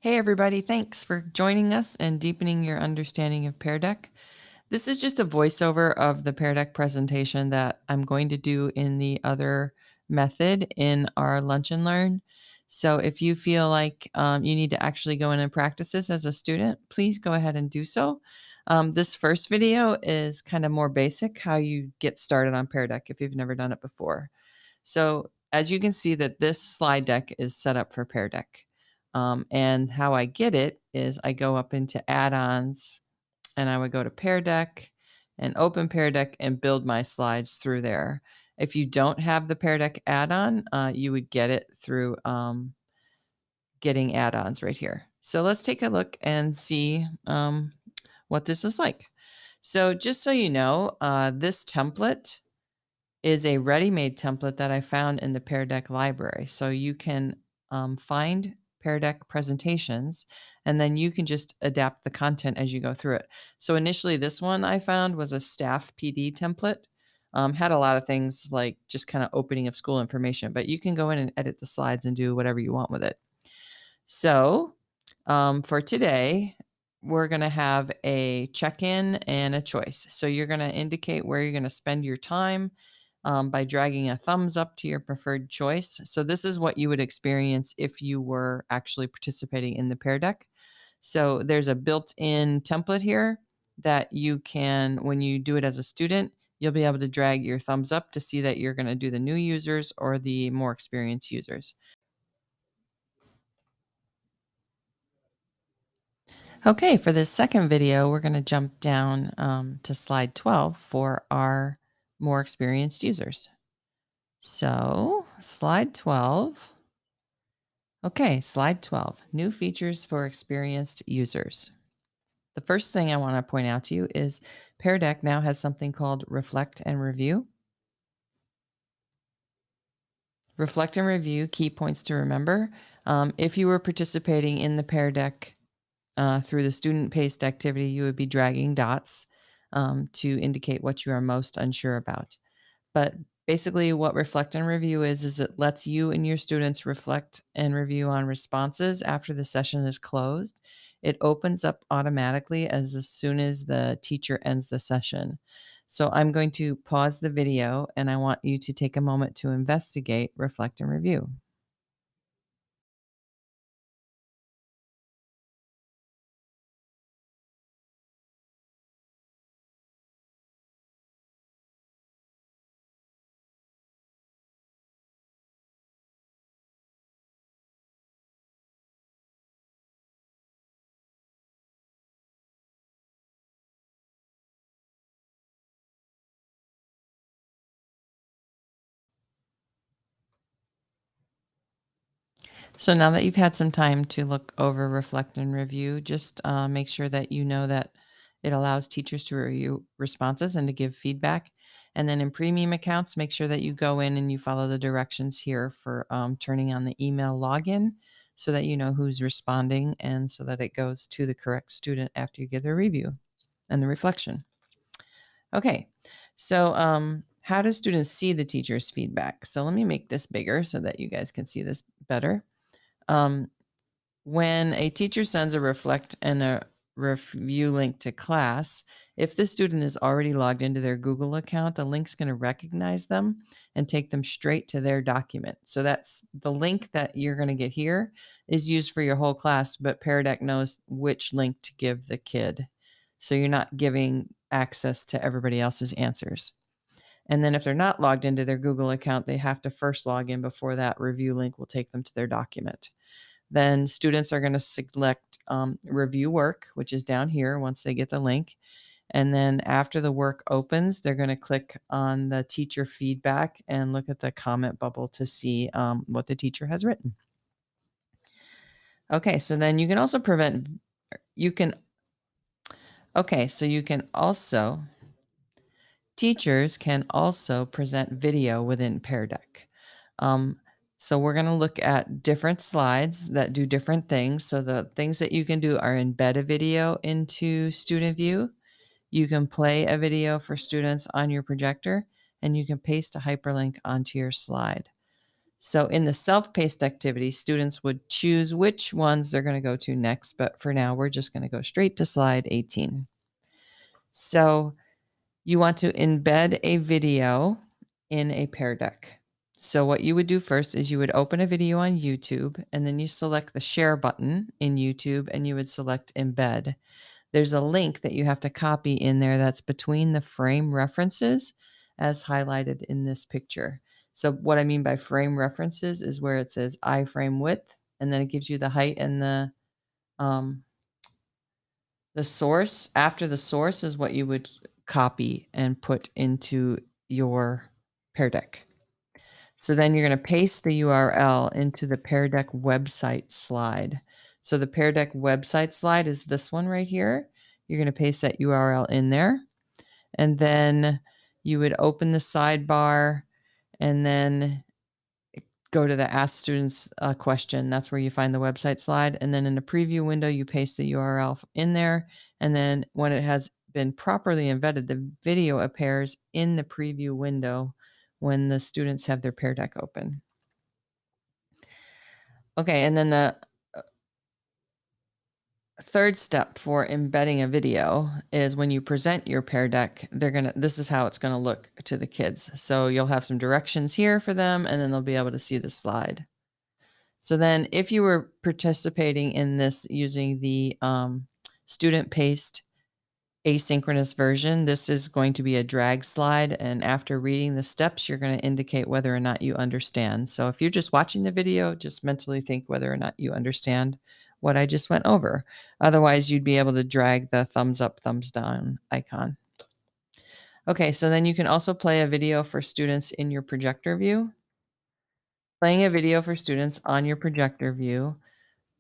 Hey everybody, thanks for joining us and deepening your understanding of Pear Deck. This is just a voiceover of the Pear Deck presentation that I'm going to do in the other method in our Lunch and Learn. So if you feel like you need to actually go in and practice this as a student, please go ahead and do so. This first video is kind of more basic, how you get started on Pear Deck if you've never done it before. So as you can see that this slide deck is set up for Pear Deck. And how I get it is I go up into add-ons and I would go to Pear Deck and open Pear Deck and build my slides through there. If you don't have the Pear Deck add-on, you would get it through getting add-ons right here. So let's take a look and see what this is like. So just so you know, this template is a ready-made template that I found in the Pear Deck library. So you can find Pear Deck presentations, and then you can just adapt the content as you go through it. So initially, this one I found was a staff PD template. Had a lot of things like just kind of opening of school information, but you can go in and edit the slides and do whatever you want with it. So for today, we're going to have a check-in and a choice. So you're going to indicate where you're going to spend your time by dragging a thumbs up to your preferred choice. So this is what you would experience if you were actually participating in the Pear Deck. So there's a built-in template here that you can, when you do it as a student, you'll be able to drag your thumbs up to see that you're going to do the new users or the more experienced users. Okay, for this second video, we're going to jump down to slide 12 for our more experienced users. So slide 12. Okay, slide 12, new features for experienced users. The first thing I want to point out to you is Pear Deck now has something called Reflect and Review. Reflect and Review, key points to remember. If you were participating in the Pear Deck through the student-paced activity, you would be dragging dots to indicate what you are most unsure about. But basically what Reflect and Review is it lets you and your students reflect and review on responses after the session is closed. It opens up automatically as soon as the teacher ends the session. So I'm going to pause the video and I want you to take a moment to investigate Reflect and Review. So now that you've had some time to look over, reflect, and review, just make sure that you know that it allows teachers to review responses and to give feedback. And then in premium accounts, make sure that you go in and you follow the directions here for turning on the email login so that you know who's responding and so that it goes to the correct student after you give the review and the reflection. Okay, so how do students see the teacher's feedback? So let me make this bigger so that you guys can see this better. Um, when a teacher sends a reflect and a review link to class, if the student is already logged into their Google account, the link's going to recognize them and take them straight to their document. So that's the link that you're going to get here is used for your whole class, but Pear Deck knows which link to give the kid. So you're not giving access to everybody else's answers. And then if they're not logged into their Google account, they have to first log in before that review link will take them to their document. Then students are going to select review work, which is down here once they get the link. And then after the work opens, they're going to click on the teacher feedback and look at the comment bubble to see what the teacher has written. Okay, so then you can also teachers can also present video within Pear Deck. So we're going to look at different slides that do different things. So the things that you can do are embed a video into student view. You can play a video for students on your projector, and you can paste a hyperlink onto your slide. So in the self-paced activity, students would choose which ones they're going to go to next, but for now, we're just going to go straight to slide 18. So you want to embed a video in a Pear Deck. So what you would do first is you would open a video on YouTube, and then you select the share button in YouTube, and you would select embed. There's a link that you have to copy in there that's between the frame references as highlighted in this picture. So what I mean by frame references is where it says iframe width, and then it gives you the height and the source. After the source is what you would copy and put into your Pear Deck. So then you're going to paste the URL into the Pear Deck website slide. So the Pear Deck website slide is this one right here. You're going to paste that URL in there. And then you would open the sidebar and then go to the Ask Students a Question. That's where you find the website slide. And then in the preview window, you paste the URL in there. And then when it has been properly embedded, the video appears in the preview window when the students have their Pear Deck open. Okay, and then the third step for embedding a video is when you present your Pear Deck, this is how it's gonna look to the kids. So you'll have some directions here for them, and then they'll be able to see the slide. So then if you were participating in this using the student-paced asynchronous version, this is going to be a drag slide. And after reading the steps, you're going to indicate whether or not you understand. So if you're just watching the video, just mentally think whether or not you understand what I just went over. Otherwise, you'd be able to drag the thumbs up, thumbs down icon. Okay, so then you can also play a video for students in your projector view. Playing a video for students on your projector view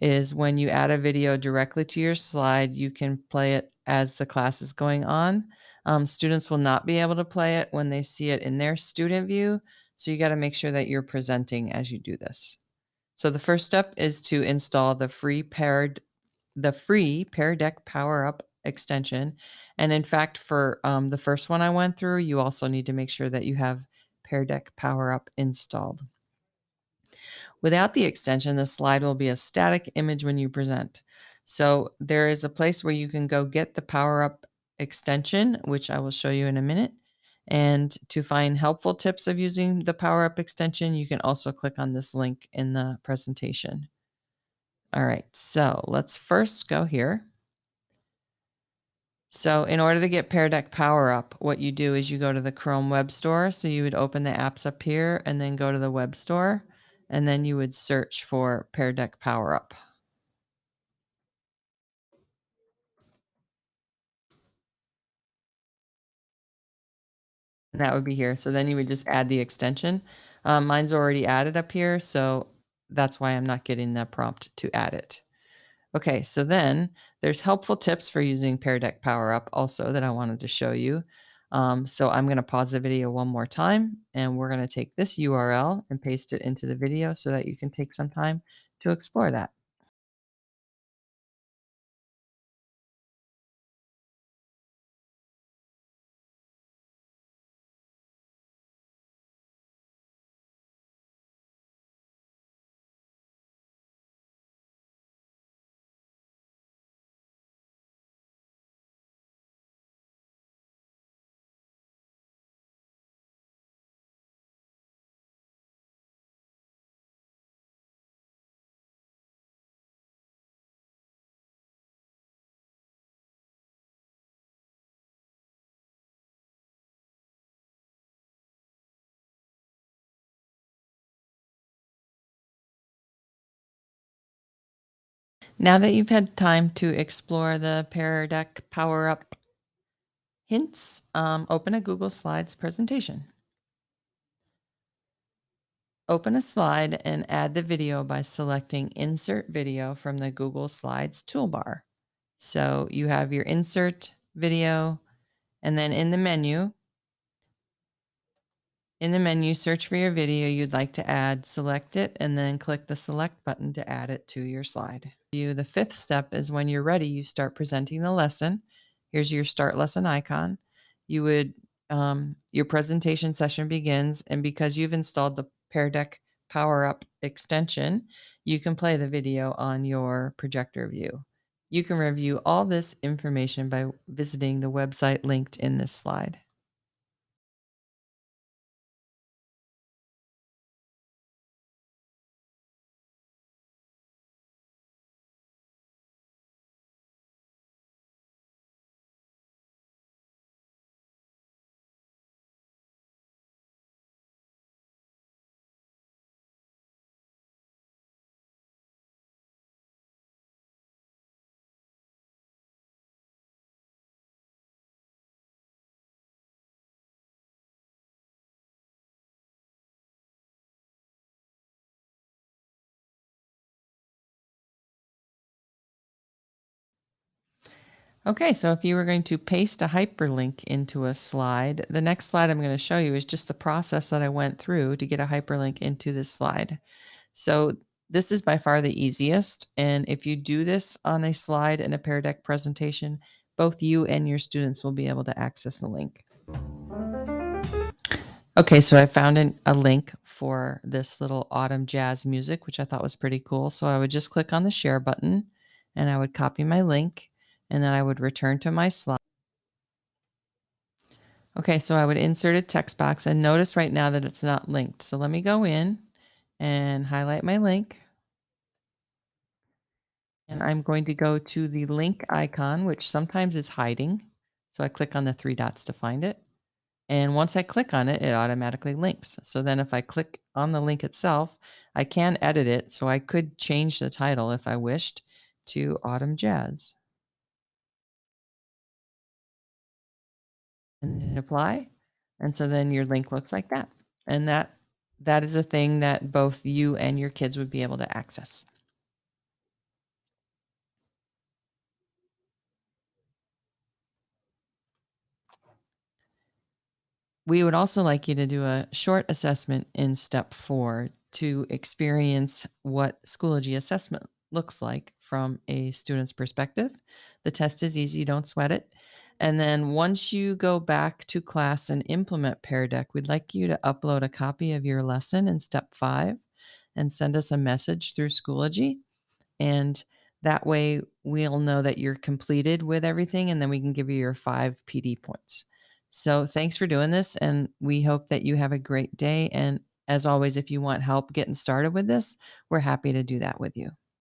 is when you add a video directly to your slide, you can play it as the class is going on. Students will not be able to play it when they see it in their student view. So you got to make sure that you're presenting as you do this. So the first step is to install the free Pear Deck Power Up extension. And in fact, for the first one I went through, you also need to make sure that you have Pear Deck Power Up installed. Without the extension, the slide will be a static image when you present. So there is a place where you can go get the Power Up extension, which I will show you in a minute. And to find helpful tips of using the Power Up extension, you can also click on this link in the presentation. All right, so let's first go here. So in order to get Pear Deck Power Up, what you do is you go to the Chrome Web Store. So you would open the apps up here and then go to the Web Store. And then you would search for Pear Deck Power Up. And that would be here. So then you would just add the extension. Mine's already added up here, so that's why I'm not getting the prompt to add it. Okay, so then there's helpful tips for using Pear Deck Power Up also that I wanted to show you. So I'm going to pause the video one more time, and we're going to take this URL and paste it into the video so that you can take some time to explore that. Now that you've had time to explore the Pear Deck Power Up hints, open a Google Slides presentation. Open a slide and add the video by selecting Insert Video from the Google Slides toolbar. So you have your Insert Video, and then in the menu, search for your video you'd like to add, select it, and then click the Select button to add it to your slide. The fifth step is when you're ready, you start presenting the lesson. Here's your Start Lesson icon. You would, your presentation session begins, and because you've installed the Pear Deck power up extension, you can play the video on your projector view. You can review all this information by visiting the website linked in this slide. Okay, so if you were going to paste a hyperlink into a slide, the next slide I'm going to show you is just the process that I went through to get a hyperlink into this slide. So this is by far the easiest. And if you do this on a slide in a Pear Deck presentation, both you and your students will be able to access the link. Okay, so I found a link for this little autumn jazz music, which I thought was pretty cool. So I would just click on the share button and I would copy my link and then I would return to my slide. Okay, so I would insert a text box and notice right now that it's not linked. So let me go in and highlight my link. And I'm going to go to the link icon, which sometimes is hiding. So I click on the three dots to find it. And once I click on it, it automatically links. So then if I click on the link itself, I can edit it. So I could change the title if I wished to Autumn Jazz and then apply. And so then your link looks like that. And that is a thing that both you and your kids would be able to access. We would also like you to do a short assessment in step 4 to experience what Schoology assessment looks like from a student's perspective. The test is easy, don't sweat it. And then once you go back to class and implement Pear Deck, we'd like you to upload a copy of your lesson in step 5 and send us a message through Schoology. And that way we'll know that you're completed with everything, and then we can give you your 5 PD points. So thanks for doing this, and we hope that you have a great day. And as always, if you want help getting started with this, we're happy to do that with you.